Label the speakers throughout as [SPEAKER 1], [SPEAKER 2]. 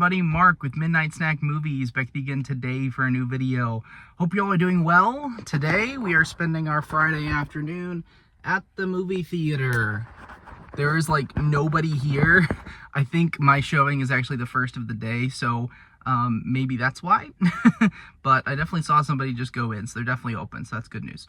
[SPEAKER 1] everybody, Mark with Midnight Snack Movies, back again today for a new video. Hope you all are doing well. Today we are spending our Friday afternoon at the movie theater. There is like nobody here. I think my showing is actually the first of the day, so maybe that's why. But I definitely saw somebody just go in, so they're definitely open, so that's good news.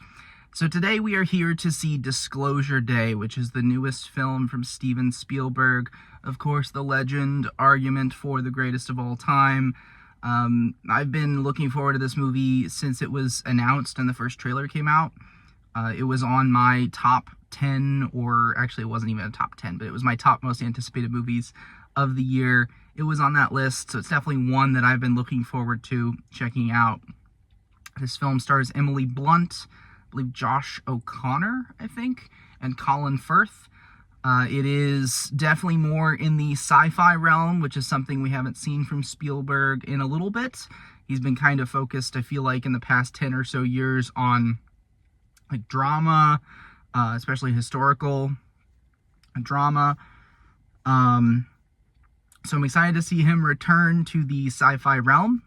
[SPEAKER 1] So today we are here to see Disclosure Day, which is the newest film from Steven Spielberg. Of course, the legend, argument for the greatest of all time. I've been looking forward to this movie since it was announced and the first trailer came out. It was on my top 10, or actually it wasn't even a top 10, but it was my top most anticipated movies of the year. It was on that list, so it's definitely one that I've been looking forward to checking out. This film stars Emily Blunt, I believe Josh O'Connor, I think, and Colin Firth. It is definitely more in the sci-fi realm, which is something we haven't seen from Spielberg in a little bit. He's been kind of focused, I feel like, in the past 10 or so years on like drama, especially historical drama. So I'm excited to see him return to the sci-fi realm.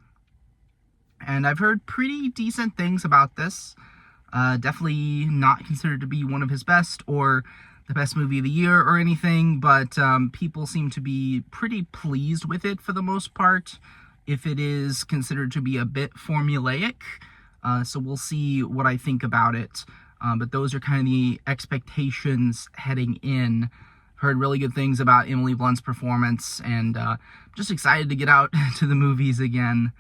[SPEAKER 1] And I've heard pretty decent things about this. Definitely not considered to be one of his best or the best movie of the year or anything, but people seem to be pretty pleased with it for the most part, if it is considered to be a bit formulaic. So we'll see what I think about it. But those are kind of the expectations heading in. Heard really good things about Emily Blunt's performance, and just excited to get out to the movies again.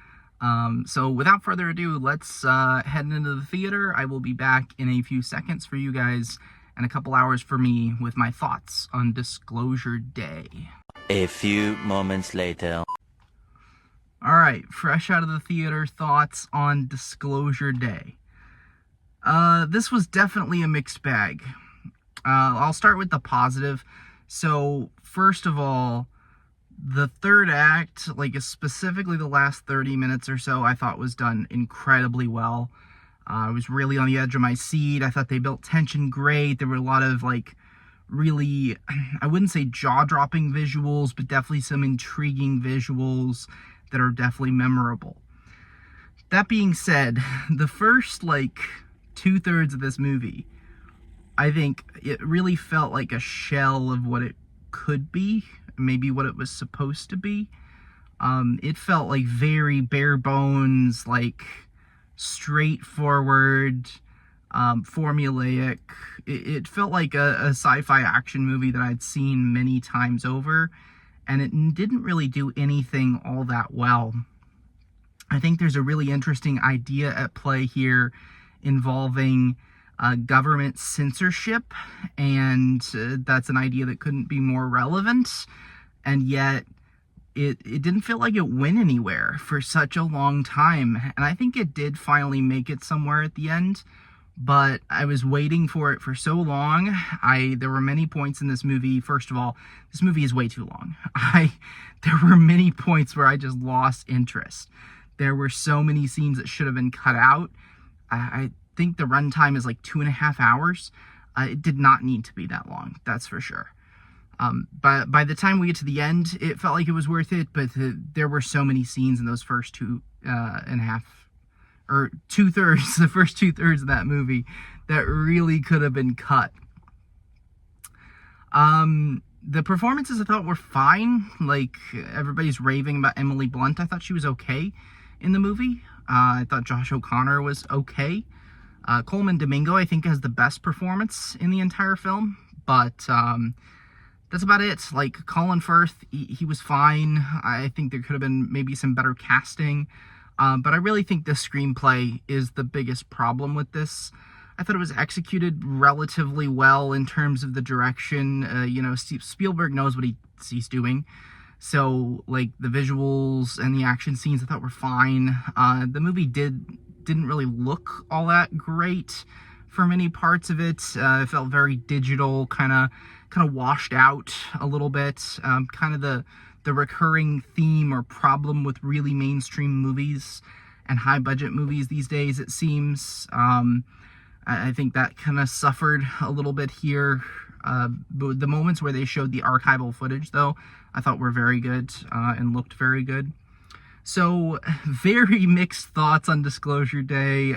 [SPEAKER 1] So without further ado, let's head into the theater. I will be back in a few seconds for you guys, and a couple hours for me with my thoughts on Disclosure Day.
[SPEAKER 2] A few moments later.
[SPEAKER 1] Alright, fresh out of the theater, thoughts on Disclosure Day. This was definitely a mixed bag. I'll start with the positive. So, first of all, the third act, like specifically the last 30 minutes or so, I thought was done incredibly well. I was really on the edge of my seat. I thought they built tension great. There were a lot of like really, I wouldn't say jaw-dropping visuals, but definitely some intriguing visuals that are definitely memorable. That being said, the first like 2/3 of this movie, I think it really felt like a shell of what it could be, maybe what it was supposed to be. It felt like very bare bones, like straightforward, formulaic. It felt like a sci-fi action movie that I'd seen many times over, and it didn't really do anything all that well. I think there's a really interesting idea at play here involving government censorship, and that's an idea that couldn't be more relevant, and yet it didn't feel like it went anywhere for such a long time. And I think it did finally make it somewhere at the end, but I was waiting for it for so long. There were many points in this movie. First of all, this movie is way too long. There were many points where I just lost interest. There were so many scenes that should have been cut out. I think the runtime is like 2.5 hours. It did not need to be that long, that's for sure. But by the time we get to the end, it felt like it was worth it, but there were so many scenes in those first 2.5, or 2/3, the first 2/3 of that movie, that really could have been cut. The performances I thought were fine. Like, everybody's raving about Emily Blunt. I thought she was okay in the movie. I thought Josh O'Connor was okay. Coleman Domingo, I think, has the best performance in the entire film, but that's about it. Like, Colin Firth, he was fine. I think there could have been maybe some better casting, but I really think the screenplay is the biggest problem with this. I thought it was executed relatively well in terms of the direction. You know, Spielberg knows what he's doing. So, like, the visuals and the action scenes I thought were fine. The movie didn't really look all that great for many parts of it. It felt very digital, kind of washed out a little bit. Kind of the recurring theme or problem with really mainstream movies and high-budget movies these days, it seems. I think that kind of suffered a little bit here. But the moments where they showed the archival footage, though, I thought were very good and looked very good. So, very mixed thoughts on Disclosure Day.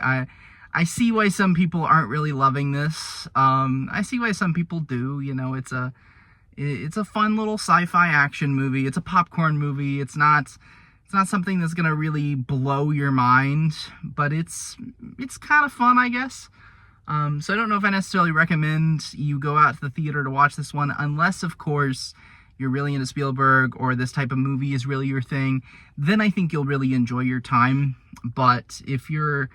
[SPEAKER 1] I see why some people aren't really loving this. I see why some people do. You know, it's a fun little sci-fi action movie. It's a popcorn movie. It's not something that's gonna really blow your mind, but it's kind of fun, I guess. So I don't know if I necessarily recommend you go out to the theater to watch this one, unless, of course, you're really into Spielberg or this type of movie is really your thing. Then I think you'll really enjoy your time. But if you're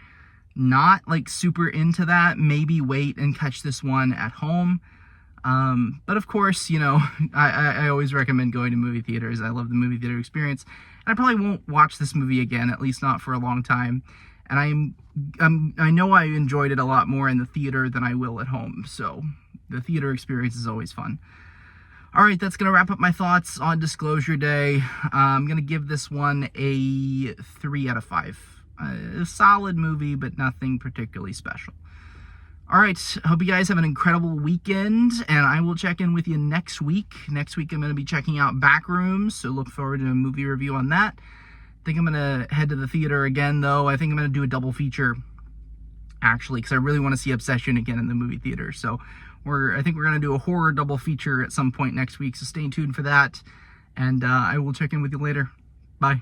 [SPEAKER 1] not like super into that, maybe wait and catch this one at home. But of course, you know, I always recommend going to movie theaters. I love the movie theater experience. And I probably won't watch this movie again, at least not for a long time. And I know I enjoyed it a lot more in the theater than I will at home. So the theater experience is always fun. All right, that's going to wrap up my thoughts on Disclosure Day. I'm going to give this one a 3 out of 5. A solid movie, but nothing particularly special. All right, hope you guys have an incredible weekend, and I will check in with you next week. Next week, I'm going to be checking out Backrooms, so look forward to a movie review on that. I think I'm going to head to the theater again, though. I think I'm going to do a double feature, actually, because I really want to see Obsession again in the movie theater. So I think we're going to do a horror double feature at some point next week, so stay tuned for that, and I will check in with you later. Bye.